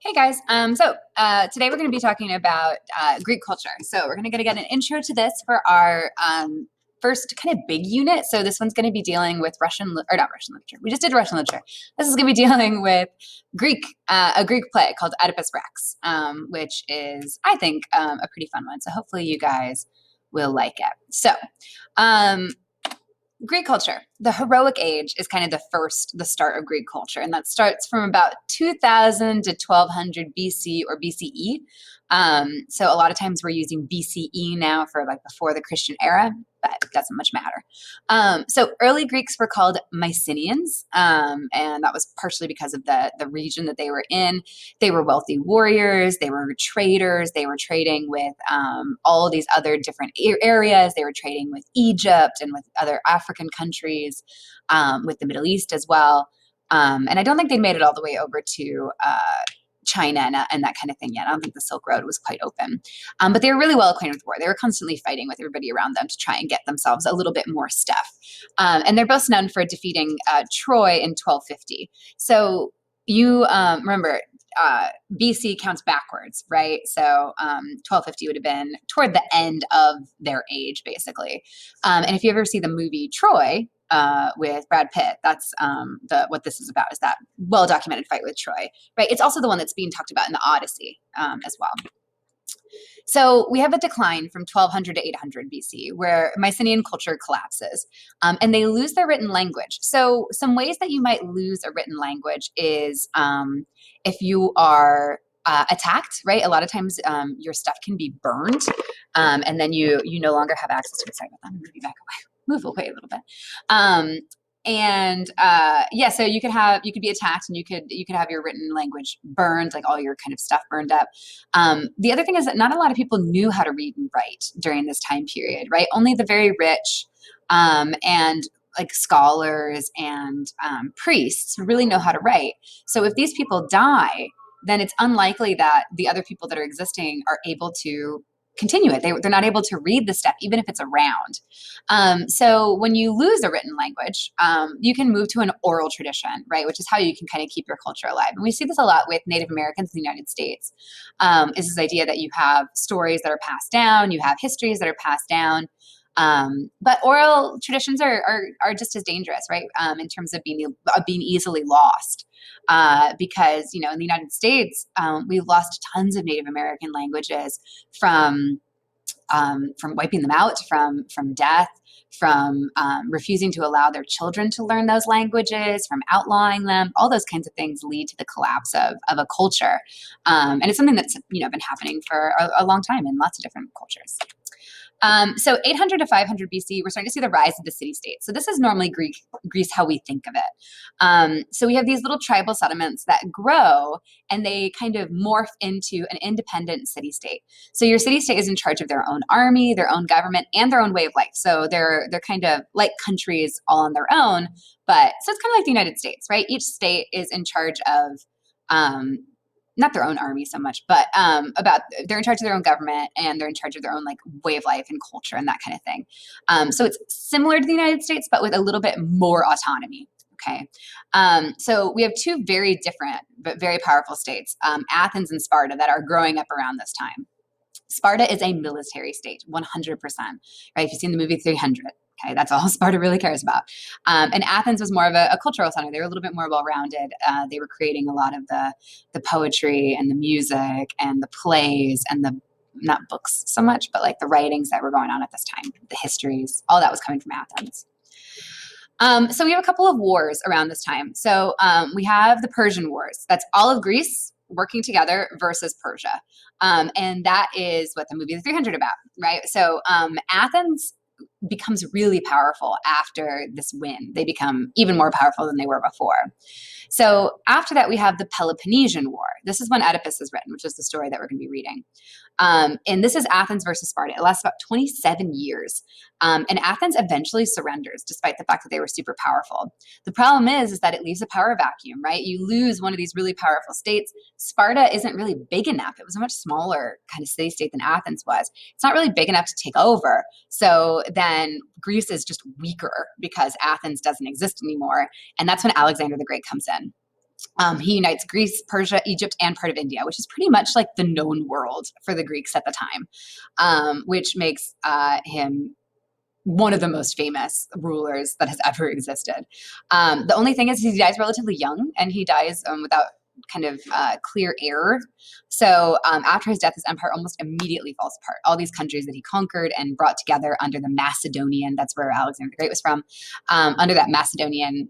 Hey guys, today we're going to be talking about Greek culture. So we're going to get an intro to this for our first kind of big unit. So this one's going to be dealing with not Russian literature. We just did Russian literature. This is going to be dealing with a Greek play called Oedipus Rex, which is, I think, a pretty fun one. So hopefully you guys will like it. So, Greek culture, the heroic age is kind of the start of Greek culture, and that starts from about 2000 to 1200 BC or BCE. So a lot of times we're using BCE now for like before the Christian era, but it doesn't much matter. So early Greeks were called Mycenaeans, and that was partially because of the region that they were in. They were wealthy warriors, they were traders, they were trading with all of these other different areas. They were trading with Egypt and with other African countries, with the Middle East as well. And I don't think they made it all the way over to China and that kind of thing yet. I don't think the Silk Road was quite open. But they were really well acquainted with war. They were constantly fighting with everybody around them to try and get themselves a little bit more stuff. And they're best known for defeating Troy in 1250. So you remember, BC counts backwards, right? So 1250 would have been toward the end of their age, basically. And if you ever see the movie Troy, with Brad Pitt. That's what this is about, is that well-documented fight with Troy, right? It's also the one that's being talked about in the Odyssey as well. So we have a decline from 1200 to 800 BC where Mycenaean culture collapses, and they lose their written language. So some ways that you might lose a written language is if you are attacked, right? A lot of times your stuff can be burned, and then you no longer have access to it. Sorry about that. I'm moving back away. Move away a little bit. So you could be attacked, and you could have your written language burned, like all your kind of stuff burned up. The other thing is that not a lot of people knew how to read and write during this time period, right? Only the very rich and like scholars and priests really know how to write. So if these people die, then it's unlikely that the other people that are existing are able to continue it. They're not able to read the stuff, even if it's around. So when you lose a written language, you can move to an oral tradition, right? Which is how you can kind of keep your culture alive. And we see this a lot with Native Americans in the United States, is this idea that you have stories that are passed down, you have histories that are passed down. But oral traditions are just as dangerous, right? In terms of being easily lost. Because in the United States, we've lost tons of Native American languages from wiping them out, from death, from refusing to allow their children to learn those languages, from outlawing them. All those kinds of things lead to the collapse of a culture, and it's something that's been happening for a long time in lots of different cultures. So 800 to 500 BC, we're starting to see the rise of the city-state. So this is normally Greece, how we think of it. So we have these little tribal settlements that grow, and they kind of morph into an independent city-state. So your city-state is in charge of their own army, their own government, and their own way of life. So they're kind of like countries all on their own. But so it's kind of like the United States, right? Each state is in charge of not their own army so much, but they're in charge of their own government, and they're in charge of their own like way of life and culture and that kind of thing. So it's similar to the United States, but with a little bit more autonomy. Okay. So we have two very different but very powerful states, Athens and Sparta, that are growing up around this time. Sparta is a military state, 100%, right? If you've seen the movie 300, okay, that's all Sparta really cares about. And Athens was more of a cultural center. They were a little bit more well-rounded. They were creating a lot of the poetry and the music and the plays and not books so much, but like the writings that were going on at this time, the histories, all that was coming from Athens. So we have a couple of wars around this time. So we have the Persian Wars. That's all of Greece working together versus Persia. And that is what the movie The 300 about, right? So Athens becomes really powerful after this win. They become even more powerful than they were before. So after that, we have the Peloponnesian War. This is when Oedipus is written, which is the story that we're going to be reading. And this is Athens versus Sparta. It lasts about 27 years. And Athens eventually surrenders, despite the fact that they were super powerful. The problem is that it leaves a power vacuum, right? You lose one of these really powerful states. Sparta isn't really big enough. It was a much smaller kind of city-state than Athens was. It's not really big enough to take over. So then Greece is just weaker because Athens doesn't exist anymore. And that's when Alexander the Great comes in. He unites Greece, Persia, Egypt, and part of India, which is pretty much like the known world for the Greeks at the time, which makes him one of the most famous rulers that has ever existed. The only thing is he dies relatively young, and he dies without kind of clear heir. So after his death, his empire almost immediately falls apart. All these countries that he conquered and brought together under the Macedonian, that's where Alexander the Great was from, under that Macedonian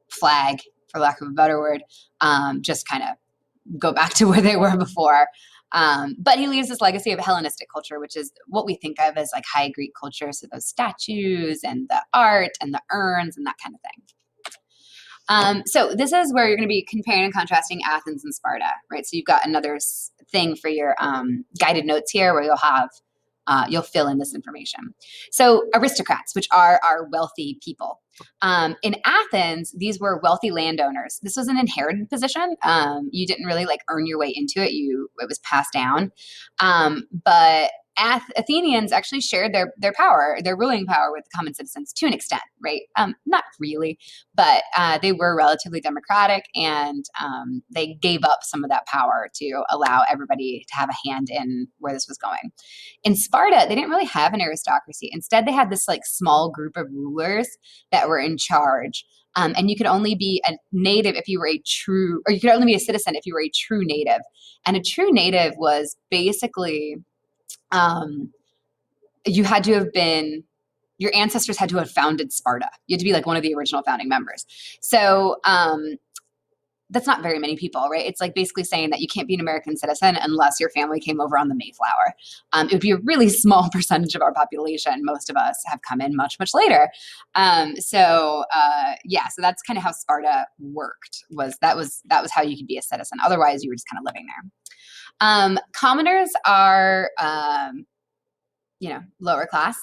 flag, for lack of a better word, just kind of go back to where they were before. But he leaves this legacy of Hellenistic culture, which is what we think of as like high Greek culture. So those statues and the art and the urns and that kind of thing. So this is where you're going to be comparing and contrasting Athens and Sparta, right? So you've got another thing for your guided notes here where you'll fill in this information. So aristocrats, which are our wealthy people. In Athens, these were wealthy landowners. This was an inherited position. You didn't really like earn your way into it. It was passed down. But Athenians actually shared their power, their ruling power with common citizens to an extent, right? Not really, but they were relatively democratic, and they gave up some of that power to allow everybody to have a hand in where this was going. In Sparta, they didn't really have an aristocracy. Instead, they had this like small group of rulers that were in charge. And you could only be a native if you were or you could only be a citizen if you were a true native. And a true native was basically, you had to have been, your ancestors had to have founded Sparta. You had to be like one of the original founding members. So that's not very many people, right? It's like basically saying that you can't be an American citizen unless your family came over on the Mayflower. It would be a really small percentage of our population. Most of us have come in much, much later. So that's kind of how Sparta worked. That was how you could be a citizen. Otherwise, you were just kind of living there. Commoners are lower class.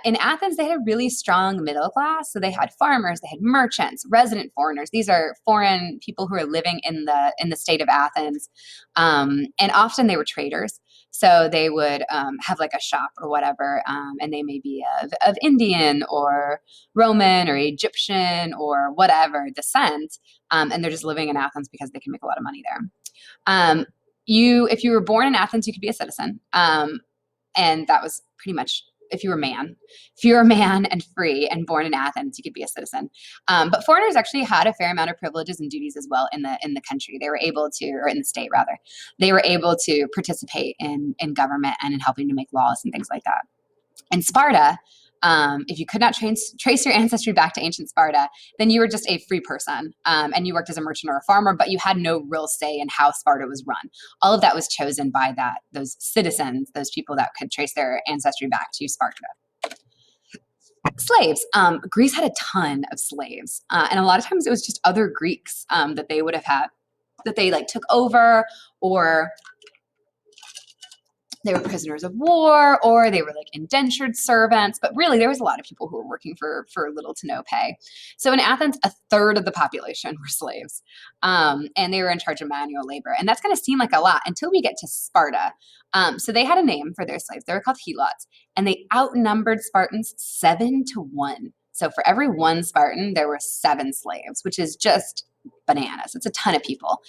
In Athens, they had a really strong middle class. So they had farmers, they had merchants, resident foreigners. These are foreign people who are living in the state of Athens. And often they were traders. So they would have like a shop or whatever, and they may be of Indian or Roman or Egyptian or whatever descent, and they're just living in Athens because they can make a lot of money there. If you were born in Athens, you could be a citizen. And that was pretty much if you were a man. If you were a man and free and born in Athens, you could be a citizen. But foreigners actually had a fair amount of privileges and duties as well in the country. They were able to, or in the state rather, they were able to participate in government and in helping to make laws and things like that. In Sparta, if you could not trace your ancestry back to ancient Sparta, then you were just a free person, and you worked as a merchant or a farmer, but you had no real say in how Sparta was run. All of that was chosen by those citizens, those people that could trace their ancestry back to Sparta. Slaves. Greece had a ton of slaves, and a lot of times it was just other Greeks that they would have had, that they like took over, or they were prisoners of war, or they were like indentured servants. But really, there was a lot of people who were working for little to no pay. So in Athens, a third of the population were slaves, and they were in charge of manual labor. And that's going to seem like a lot until we get to Sparta. So they had a name for their slaves. They were called helots, and they outnumbered Spartans 7-1. So for every one Spartan, there were 7 slaves, which is just bananas. It's a ton of people.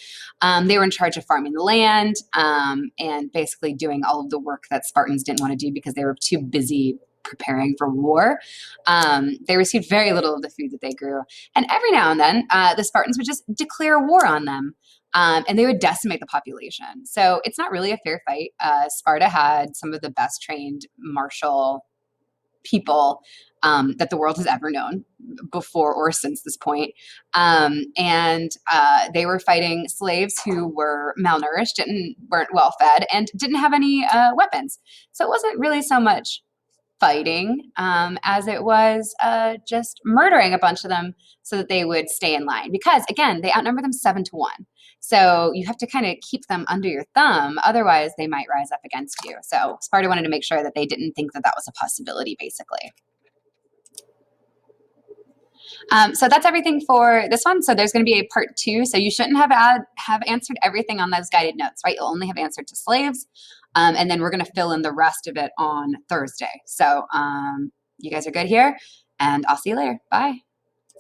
They were in charge of farming the land, and basically doing all of the work that Spartans didn't want to do because they were too busy preparing for war. They received very little of the food that they grew. And every now and then, the Spartans would just declare war on them. And they would decimate the population. So it's not really a fair fight. Sparta had some of the best trained martial people that the world has ever known before or since this point. And they were fighting slaves who were malnourished, weren't well fed, and didn't have any weapons. So it wasn't really so much fighting as it was just murdering a bunch of them so that they would stay in line. Because again, they outnumber them 7-1. So you have to kind of keep them under your thumb. Otherwise, they might rise up against you. So Sparta wanted to make sure that they didn't think that was a possibility, basically. So that's everything for this one. So there's going to be a part 2. So you shouldn't have answered everything on those guided notes, right? You'll only have answered to slaves. And then we're going to fill in the rest of it on Thursday. So you guys are good here, and I'll see you later. Bye.